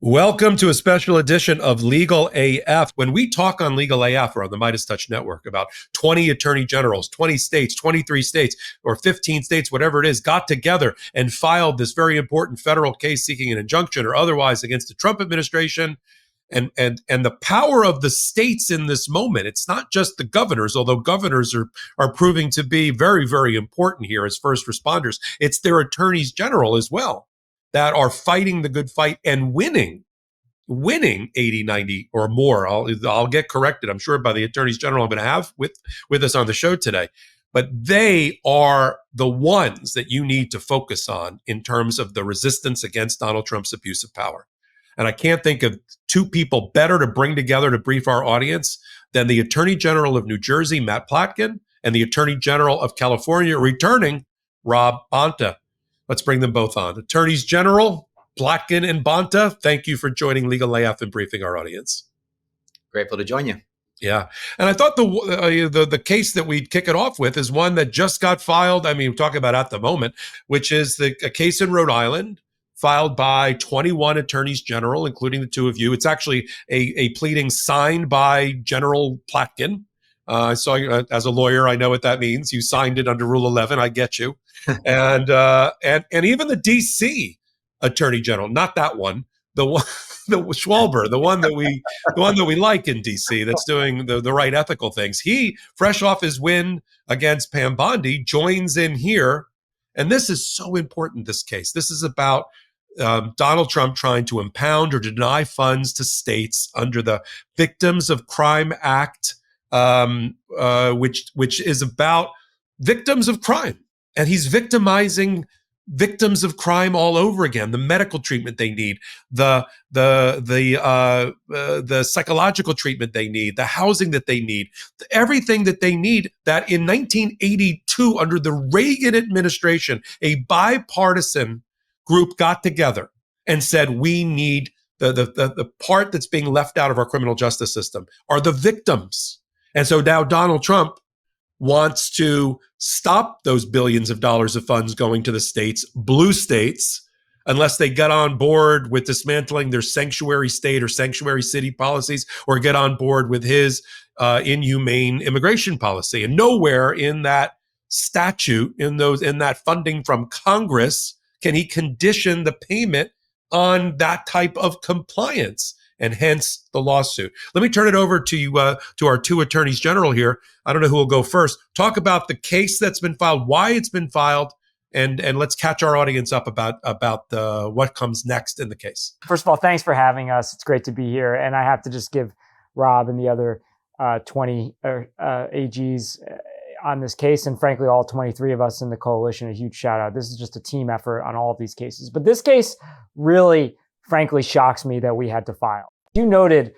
Welcome to a special edition of Legal AF. When we talk on Legal AF or on the Midas Touch Network about 20 attorney generals, 20 states, 23 states, or 15 states, whatever it is, got together and filed this very important federal case seeking an injunction or otherwise against the Trump administration and the power of the states in this moment. It's not just the governors, although governors are proving to be very, very important here as first responders. It's their attorneys general as well that are fighting the good fight and winning 80, 90 or more. I'll get corrected, I'm sure, by the attorneys general I'm going to have with us on the show today. But they are the ones that you need to focus on in terms of the resistance against Donald Trump's abuse of power. And I can't think of two people better to bring together to brief our audience than the Attorney General of New Jersey, Matt Platkin, and the Attorney General of California, returning, Rob Bonta. Let's bring them both on. Attorneys General Platkin and Bonta, thank you for joining Legal AF and briefing our audience. Grateful to join you. Yeah. And I thought the case that we'd kick it off with is one that just got filed. I mean, we're talking about at the moment, which is a case in Rhode Island filed by 21 attorneys general, including the two of you. It's actually a pleading signed by General Platkin. So as a lawyer, I know what that means. You signed it under Rule 11. I get you. And even the DC Attorney General, not that one, the Schwalber, the one that we like in DC, that's doing the right ethical things. He, fresh off his win against Pam Bondi, joins in here, and this is so important. This case, this is about Donald Trump trying to impound or deny funds to states under the Victims of Crime Act, which is about victims of crime. And he's victimizing victims of crime all over again. The medical treatment they need, the psychological treatment they need, the housing that they need, everything that they need. That in 1982, under the Reagan administration, a bipartisan group got together and said, we need the part that's being left out of our criminal justice system are the victims. And so now Donald Trump wants to stop those billions of dollars of funds going to the states, blue states, unless they get on board with dismantling their sanctuary state or sanctuary city policies, or get on board with his inhumane immigration policy. And nowhere in that statute, in that funding from Congress, can he condition the payment on that type of compliance, and hence the lawsuit. Let me turn it over to you, to our two attorneys general here. I don't know who will go first. Talk about the case that's been filed, why it's been filed, and let's catch our audience up about what comes next in the case. First of all, thanks for having us. It's great to be here. And I have to just give Rob and the other 20 AGs on this case, and frankly, all 23 of us in the coalition, a huge shout out. This is just a team effort on all of these cases. But this case really, frankly, shocks me that we had to file. You noted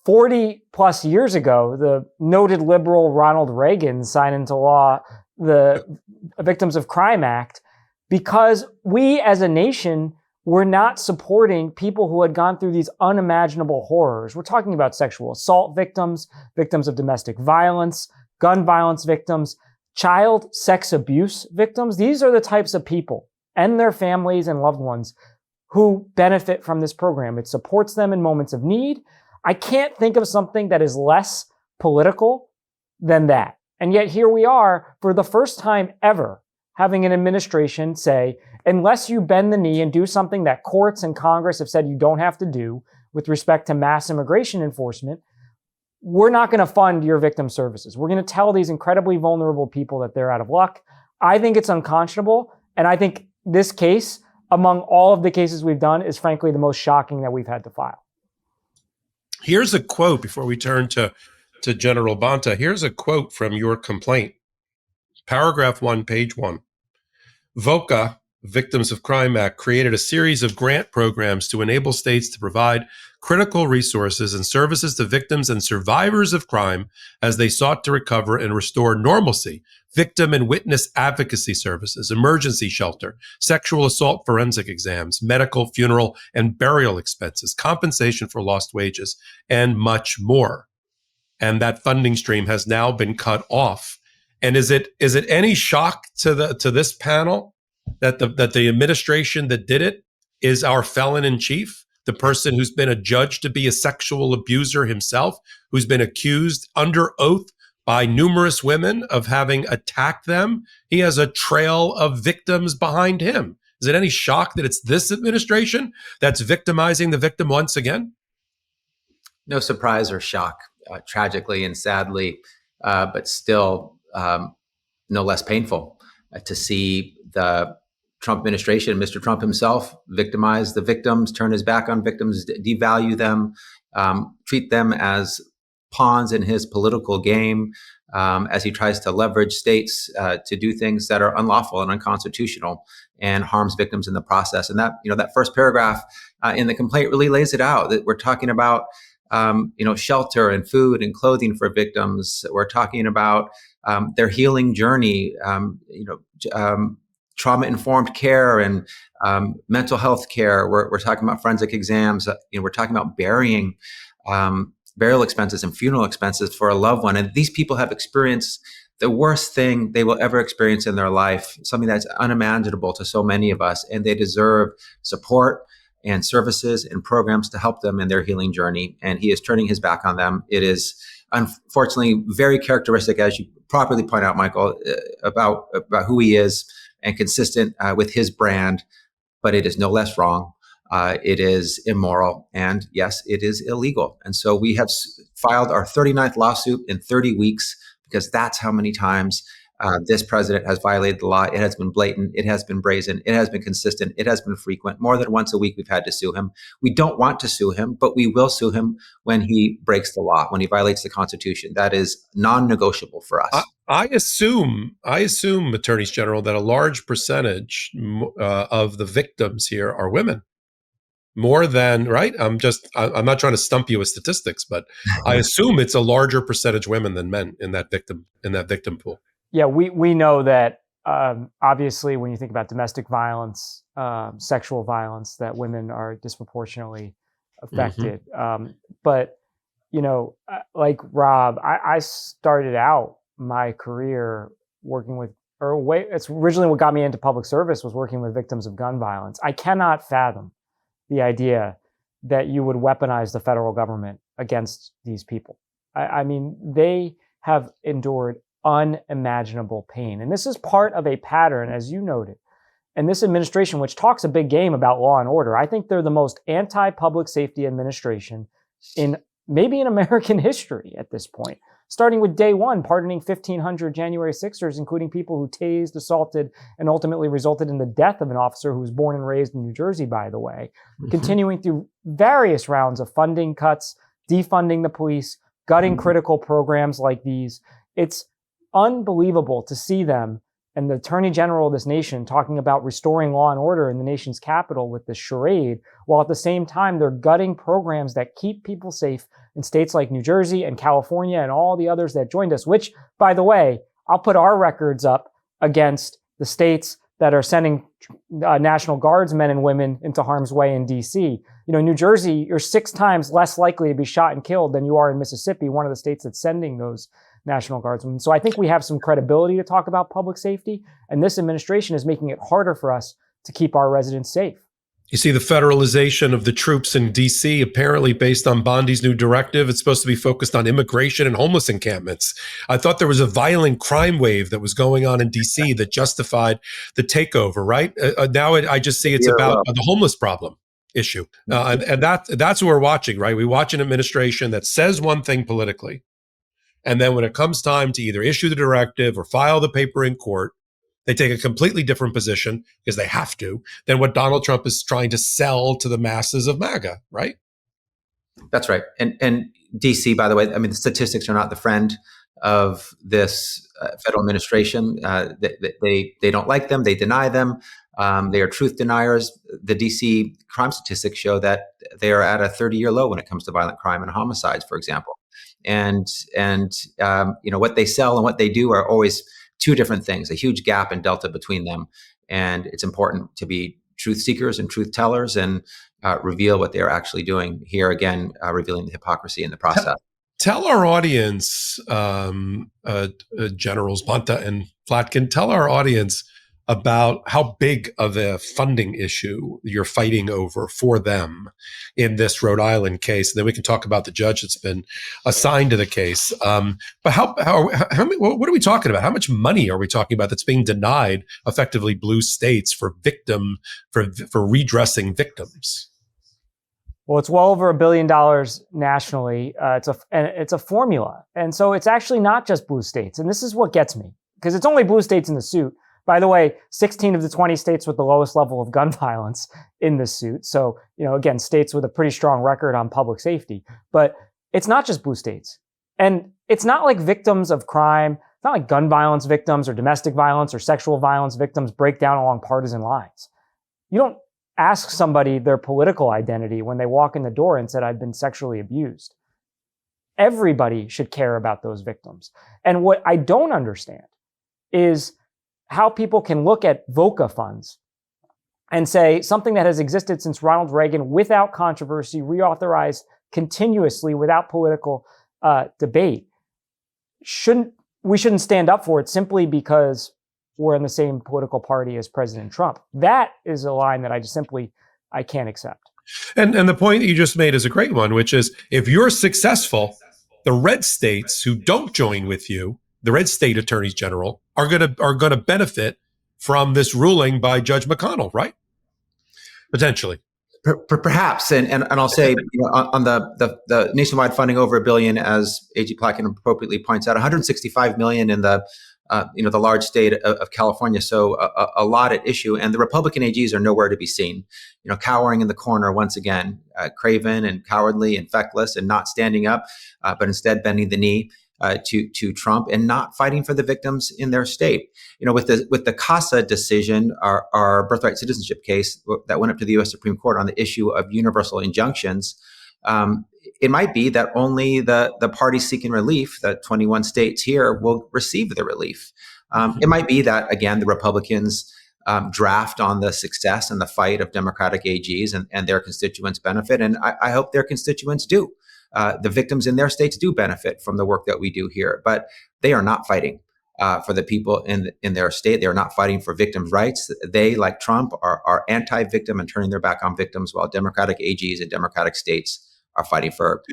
40 plus years ago, the noted liberal Ronald Reagan signed into law the Victims of Crime Act because we as a nation were not supporting people who had gone through these unimaginable horrors. We're talking about sexual assault victims, victims of domestic violence, gun violence victims, child sex abuse victims. These are the types of people and their families and loved ones who benefit from this program. It supports them in moments of need. I can't think of something that is less political than that. And yet here we are, for the first time ever, having an administration say, unless you bend the knee and do something that courts and Congress have said you don't have to do with respect to mass immigration enforcement, we're not going to fund your victim services. We're going to tell these incredibly vulnerable people that they're out of luck. I think it's unconscionable. And I think this case, among all of the cases we've done, is frankly the most shocking that we've had to file. Here's a quote before we turn to General Bonta. Here's a quote from your complaint. Paragraph 1, page 1. VOCA, Victims of Crime Act, created a series of grant programs to enable states to provide critical resources and services to victims and survivors of crime as they sought to recover and restore normalcy. Victim and witness advocacy services, emergency shelter, sexual assault forensic exams, medical, funeral, and burial expenses, compensation for lost wages, and much more. And that funding stream has now been cut off. And is it any shock to this panel that the administration that did it is our felon in chief? the person who's been adjudged to be a sexual abuser himself, who's been accused under oath by numerous women of having attacked them. He has a trail of victims behind him. Is it any shock that it's this administration that's victimizing the victim once again? No surprise or shock, tragically and sadly, but still no less painful to see the Trump administration, Mr. Trump himself, victimize the victims, turn his back on victims, devalue them, treat them as pawns in his political game, as he tries to leverage states to do things that are unlawful and unconstitutional and harms victims in the process. And that first paragraph in the complaint really lays it out, that we're talking about shelter and food and clothing for victims. We're talking about their healing journey, trauma-informed care and mental health care. We're talking about forensic exams. We're talking about burying burial expenses and funeral expenses for a loved one. And these people have experienced the worst thing they will ever experience in their life, something that's unimaginable to so many of us. And they deserve support and services and programs to help them in their healing journey. And he is turning his back on them. It is unfortunately very characteristic, as you properly point out, Michael, about who he is and consistent with his brand, but it is no less wrong. It is immoral, and yes, it is illegal. And so we have filed our 39th lawsuit in 30 weeks because that's how many times this president has violated the law. It has been blatant. It has been brazen. It has been consistent. It has been frequent. More than once a week, we've had to sue him. We don't want to sue him, but we will sue him when he breaks the law, when he violates the Constitution. That is non-negotiable for us. I assume, Attorneys General, that a large percentage of the victims here are women. More than, right? I'm not trying to stump you with statistics, but I assume it's a larger percentage women than men in that victim pool. Yeah, we know that obviously when you think about domestic violence, sexual violence, that women are disproportionately affected. But, like Rob, I started out my career working with, it's originally what got me into public service was working with victims of gun violence. I cannot fathom the idea that you would weaponize the federal government against these people. I mean, they have endured unimaginable pain. And this is part of a pattern, as you noted. And this administration, which talks a big game about law and order, I think they're the most anti-public safety administration in American history at this point. Starting with day one, pardoning 1,500 January 6ers, including people who tased, assaulted, and ultimately resulted in the death of an officer who was born and raised in New Jersey, by the way. Continuing through various rounds of funding cuts, defunding the police, gutting critical programs like these. It's unbelievable to see them and the Attorney General of this nation talking about restoring law and order in the nation's capital with this charade, while at the same time they're gutting programs that keep people safe in states like New Jersey and California and all the others that joined us, which, by the way, I'll put our records up against the states that are sending National Guards men and women into harm's way in D.C. New Jersey, you're 6 times less likely to be shot and killed than you are in Mississippi, one of the states that's sending those National Guardsmen. So I think we have some credibility to talk about public safety, and this administration is making it harder for us to keep our residents safe. You see the federalization of the troops in D.C., apparently based on Bondi's new directive. It's supposed to be focused on immigration and homeless encampments. I thought there was a violent crime wave that was going on in D.C. that justified the takeover, right? Now I just see it's about the homeless problem issue. And that's what we're watching, right? We watch an administration that says one thing politically, and then when it comes time to either issue the directive or file the paper in court, they take a completely different position because they have to than what Donald Trump is trying to sell to the masses of MAGA, right? That's right. And DC, by the way, I mean, the statistics are not the friend of this federal administration. They don't like them. They deny them. They are truth deniers. The DC crime statistics show that they are at a 30-year low when it comes to violent crime and homicides, for example. And what they sell and what they do are always two different things, a huge gap and delta between them. And it's important to be truth seekers and truth tellers and reveal what they are actually doing. Here again, revealing the hypocrisy in the process. Tell our audience, Generals Bonta and Platkin, tell our audience about how big of a funding issue you're fighting over for them in this Rhode Island case. And then we can talk about the judge that's been assigned to the case. But how what are we talking about? How much money are we talking about that's being denied effectively blue states for redressing victims? Well, it's well over $1 billion nationally. It's a formula. And so it's actually not just blue states. And this is what gets me, because it's only blue states in the suit. By the way, 16 of the 20 states with the lowest level of gun violence in this suit. So, again, states with a pretty strong record on public safety. But it's not just blue states. And it's not like victims of crime. It's not like gun violence victims or domestic violence or sexual violence victims break down along partisan lines. You don't ask somebody their political identity when they walk in the door and said, I've been sexually abused. Everybody should care about those victims. And what I don't understand is how people can look at VOCA funds and say something that has existed since Ronald Reagan without controversy, reauthorized continuously without political debate. We shouldn't stand up for it simply because we're in the same political party as President Trump. That is a line that I can't accept. And the point that you just made is a great one, which is if you're successful, the red states who don't join with you, the red state attorneys general, are going to benefit from this ruling by Judge McConnell, right? Potentially. Perhaps, and I'll say on the nationwide funding over $1 billion, as AG Platkin appropriately points out, 165 million in the the large state of California. So a lot at issue, and the Republican AGs are nowhere to be seen. Cowering in the corner once again, craven and cowardly and feckless, and not standing up, but instead bending the knee to Trump and not fighting for the victims in their state. With the CASA decision, our birthright citizenship case that went up to the U.S. Supreme Court on the issue of universal injunctions, it might be that only the parties seeking relief, the 21 states here, will receive the relief. It might be that, again, the Republicans draft on the success and the fight of Democratic AGs and their constituents benefit. And I hope their constituents do. The victims in their states do benefit from the work that we do here, but they are not fighting for the people in their state. They are not fighting for victims' rights. They, like Trump, are anti-victim and turning their back on victims, while Democratic AGs and Democratic states are fighting for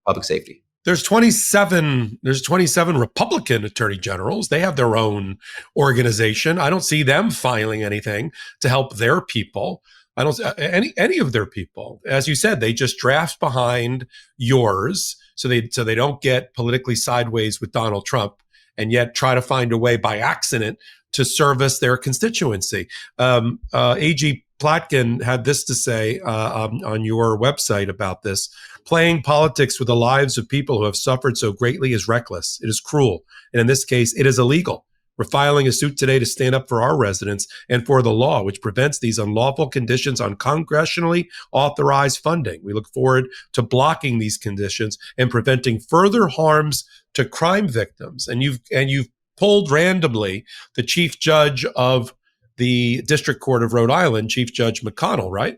public safety. There's 27 Republican attorney generals. They have their own organization. I don't see them filing anything to help their people. I don't any of their people. As you said, they just draft behind yours so they don't get politically sideways with Donald Trump, and yet try to find a way by accident to service their constituency. AG Platkin had this to say on your website about this. Playing politics with the lives of people who have suffered so greatly is reckless. It is cruel. And in this case, it is illegal. We're filing a suit today to stand up for our residents and for the law, which prevents these unlawful conditions on congressionally authorized funding. We look forward to blocking these conditions and preventing further harms to crime victims. And you've pulled randomly the chief judge of the District Court of Rhode Island, Chief Judge McConnell, right?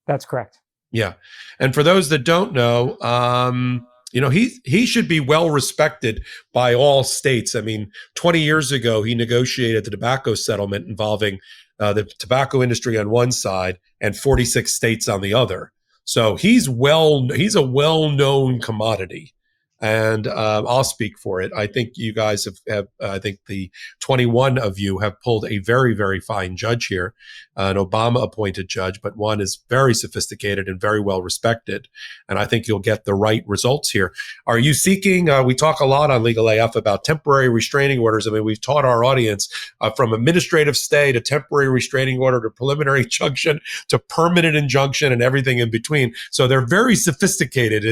That's correct. Yeah. And for those that don't know, he should be well respected by all states. I mean, 20 years ago, he negotiated the tobacco settlement involving the tobacco industry on one side and 46 states on the other. So he's a well-known commodity. And I'll speak for it. I think you guys have I think the 21 of you have pulled a very, very fine judge here, an Obama-appointed judge, but one is very sophisticated and very well respected. And I think you'll get the right results here. Are you seeking, we talk a lot on Legal AF about temporary restraining orders. I mean, we've taught our audience from administrative stay to temporary restraining order to preliminary injunction to permanent injunction and everything in between. So they're very sophisticated.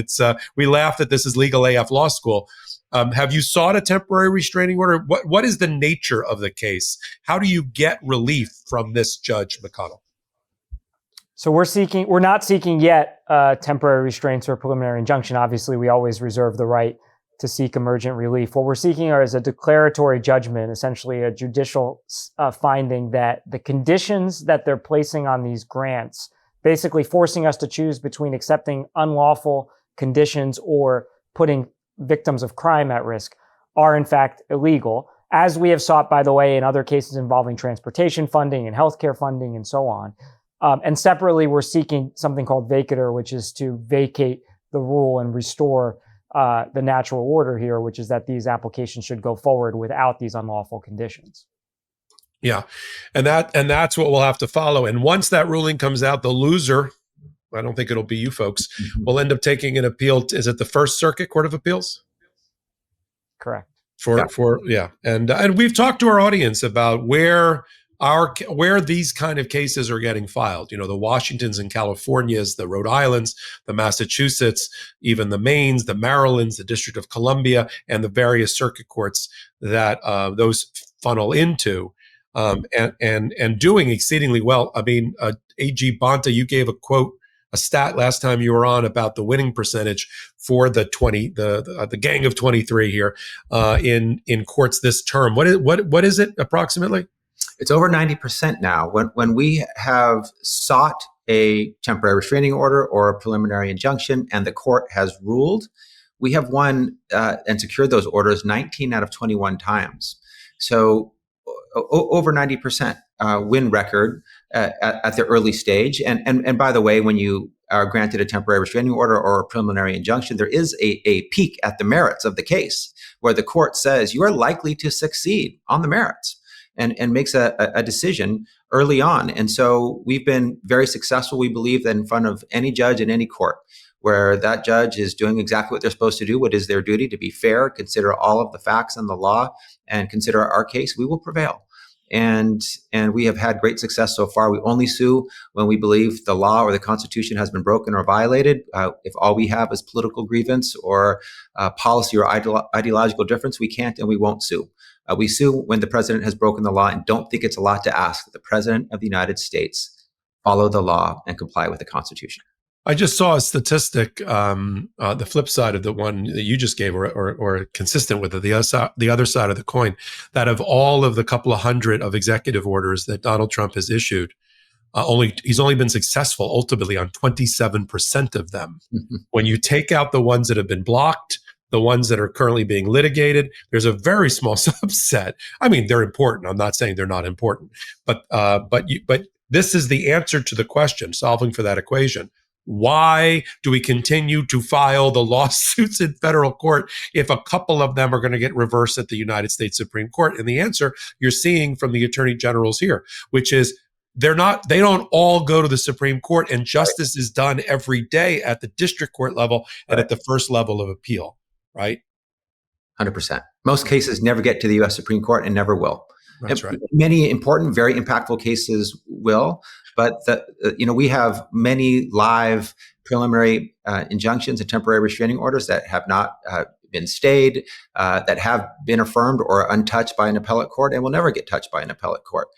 We laugh that this is Legal AF law school. Have you sought a temporary restraining order? What is the nature of the case? How do you get relief from this Judge McConnell? So we're not seeking yet temporary restraints or preliminary injunction. Obviously, we always reserve the right to seek emergent relief. What we're seeking is a declaratory judgment, essentially a judicial finding that the conditions that they're placing on these grants, basically forcing us to choose between accepting unlawful conditions or putting victims of crime at risk, are in fact illegal. as we have sought, by the way, in other cases involving transportation funding and healthcare funding and so on. And separately, we're seeking something called vacatur, which is to vacate the rule and restore the natural order here, which is that these applications should go forward without these unlawful conditions. Yeah, and that's what we'll have to follow. And once that ruling comes out, the loser, I don't think it'll be you folks, will end up taking an appeal. Is it the First Circuit Court of Appeals? Correct. And we've talked to our audience about where these kind of cases are getting filed. You know, the Washingtons and Californias, the Rhode Islands, the Massachusetts, even the Maines, the Marylands, the District of Columbia, and the various circuit courts that those funnel into, and doing exceedingly well. I mean, AG Bonta, you gave a stat last time you were on about the winning percentage for the gang of 23 here in courts this term. What is it approximately? It's over 90% now. When we have sought a temporary restraining order or a preliminary injunction and the court has ruled, we have won and secured those orders 19 out of 21 times. So over 90% win record at the early stage. And by the way, when you are granted a temporary restraining order or a preliminary injunction, there is a peak at the merits of the case where the court says you are likely to succeed on the merits and makes a decision early on. And so we've been very successful, we believe, that in front of any judge in any court, where that judge is doing exactly what they're supposed to do, what is their duty, to be fair, consider all of the facts and the law, and consider our case, we will prevail. And we have had great success so far. We only sue when we believe the law or the Constitution has been broken or violated. If all we have is political grievance or policy or ideological difference, we can't and we won't sue. We sue when the president has broken the law and don't think it's a lot to ask that the president of the United States follow the law and comply with the Constitution. I just saw a statistic, the flip side of the one that you just gave, or consistent with it, the other side of the coin, that of all of the couple of hundred of executive orders that Donald Trump has issued, he's only been successful ultimately on 27% of them. Mm-hmm. When you take out the ones that have been blocked, the ones that are currently being litigated, there's a very small subset. I mean, they're important. I'm not saying they're not important, but this is the answer to the question, solving for that equation. Why do we continue to file the lawsuits in federal court if a couple of them are going to get reversed at the United States Supreme Court? And the answer you're seeing from the attorney generals here, which is they don't all go to the Supreme Court, and justice is done every day at the district court level and at the first level of appeal, right? 100%. Most cases never get to the U.S. Supreme Court and never will. That's right. Many important, very impactful cases will, but we have many live preliminary injunctions and temporary restraining orders that have not been stayed, that have been affirmed or untouched by an appellate court and will never get touched by an appellate court.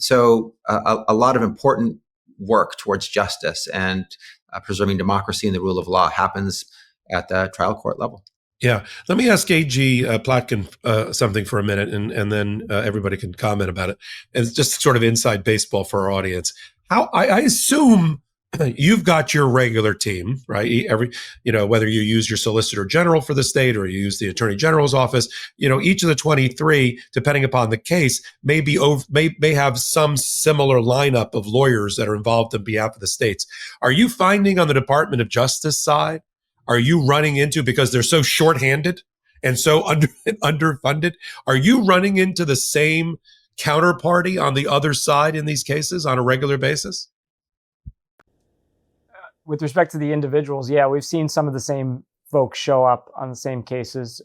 So a lot of important work towards justice and preserving democracy and the rule of law happens at the trial court level. Yeah. Let me ask AG Platkin something for a minute, and then everybody can comment about it. And it's just sort of inside baseball for our audience. I assume you've got your regular team, right? Whether you use your Solicitor General for the state or you use the Attorney General's office, each of the 23, depending upon the case, may have some similar lineup of lawyers that are involved on behalf of the states. Are you finding on the Department of Justice side, are you running into, because they're so shorthanded and so underfunded, are you running into the same counterparty on the other side in these cases on a regular basis? With respect to the individuals, yeah, we've seen some of the same folks show up on the same cases.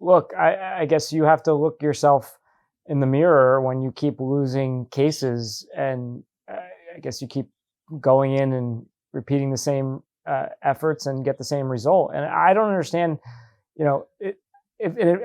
Look, I guess you have to look yourself in the mirror when you keep losing cases, and I guess you keep going in and repeating the same efforts and get the same result. And I don't understand,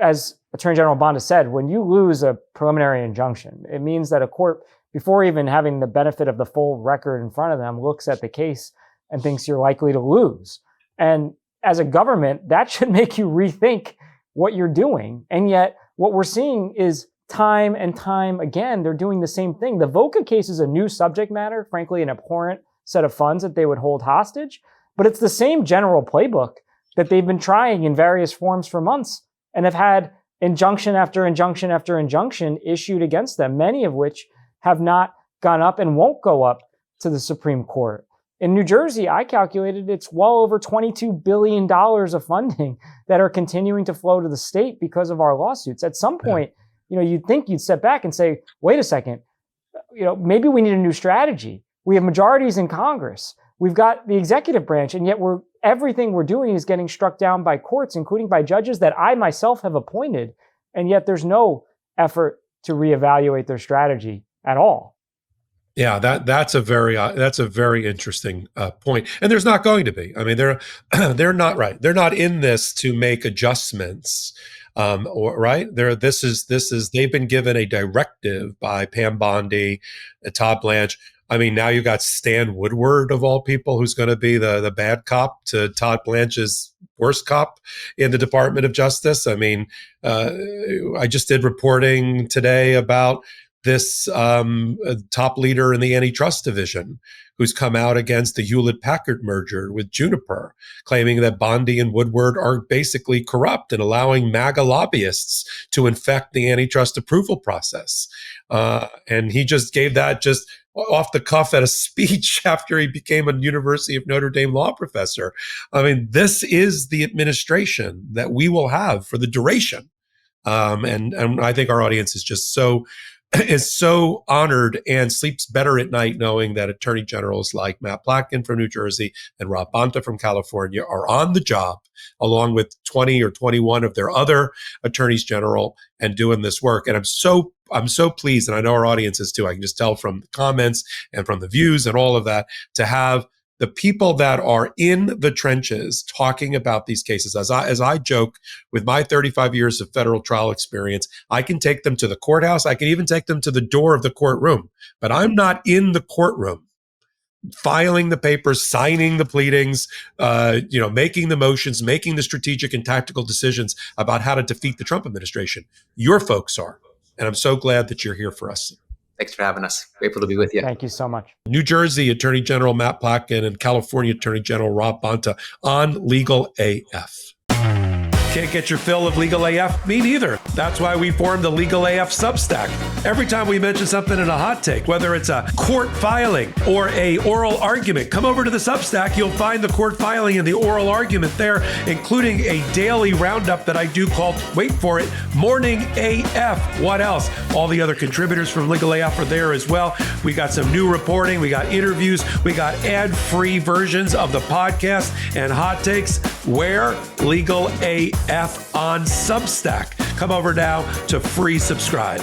as Attorney General Bonta said, when you lose a preliminary injunction, it means that a court, before even having the benefit of the full record in front of them, looks at the case and thinks you're likely to lose. And as a government, that should make you rethink what you're doing. And yet what we're seeing is time and time again, they're doing the same thing. The VOCA case is a new subject matter, frankly, an abhorrent set of funds that they would hold hostage, but it's the same general playbook that they've been trying in various forms for months. and have had injunction after injunction after injunction issued against them, many of which have not gone up and won't go up to the Supreme Court. In New Jersey, I calculated it's well over $22 billion of funding that are continuing to flow to the state because of our lawsuits. At some point, you'd think you'd step back and say, wait a second, maybe we need a new strategy. We have majorities in Congress. We've got the executive branch, and yet everything we're doing is getting struck down by courts, including by judges that I myself have appointed. And yet there's no effort to reevaluate their strategy at all. Yeah, that's a very interesting point, and there's not going to be. I mean, they're not right. They're not in this to make adjustments, right? They've been given a directive by Pam Bondi, Todd Blanche. I mean, now you got Stan Woodward of all people, who's going to be the bad cop to Todd Blanche's worst cop in the Department of Justice. I mean, I just did reporting today about this top leader in the antitrust division who's come out against the Hewlett-Packard merger with Juniper, claiming that Bondi and Woodward are basically corrupt and allowing MAGA lobbyists to infect the antitrust approval process. And he just gave that just off the cuff at a speech after he became a University of Notre Dame law professor. I mean, this is the administration that we will have for the duration. And I think our audience is just so honored and sleeps better at night knowing that attorney generals like Matt Platkin from New Jersey and Rob Bonta from California are on the job, along with 20 or 21 of their other attorneys general, and doing this work. And I'm so pleased, and I know our audience is too. I can just tell from the comments and from the views and all of that, to have the people that are in the trenches talking about these cases. As I joke, with my 35 years of federal trial experience, I can take them to the courthouse. I can even take them to the door of the courtroom, but I'm not in the courtroom filing the papers, signing the pleadings, making the motions, making the strategic and tactical decisions about how to defeat the Trump administration. Your folks are, and I'm so glad that you're here for us. Thanks for having us. Grateful to be with you. Thank you so much. New Jersey Attorney General Matt Platkin and California Attorney General Rob Bonta on Legal AF. Can't get your fill of Legal AF? Me neither. That's why we formed the Legal AF Substack. Every time we mention something in a hot take, whether it's a court filing or a oral argument, come over to the Substack. You'll find the court filing and the oral argument there, including a daily roundup that I do called, wait for it, Morning AF. What else? All the other contributors from Legal AF are there as well. We got some new reporting. We got interviews. We got ad-free versions of the podcast and hot takes. Where? Legal AF on Substack. Come over now to free subscribe.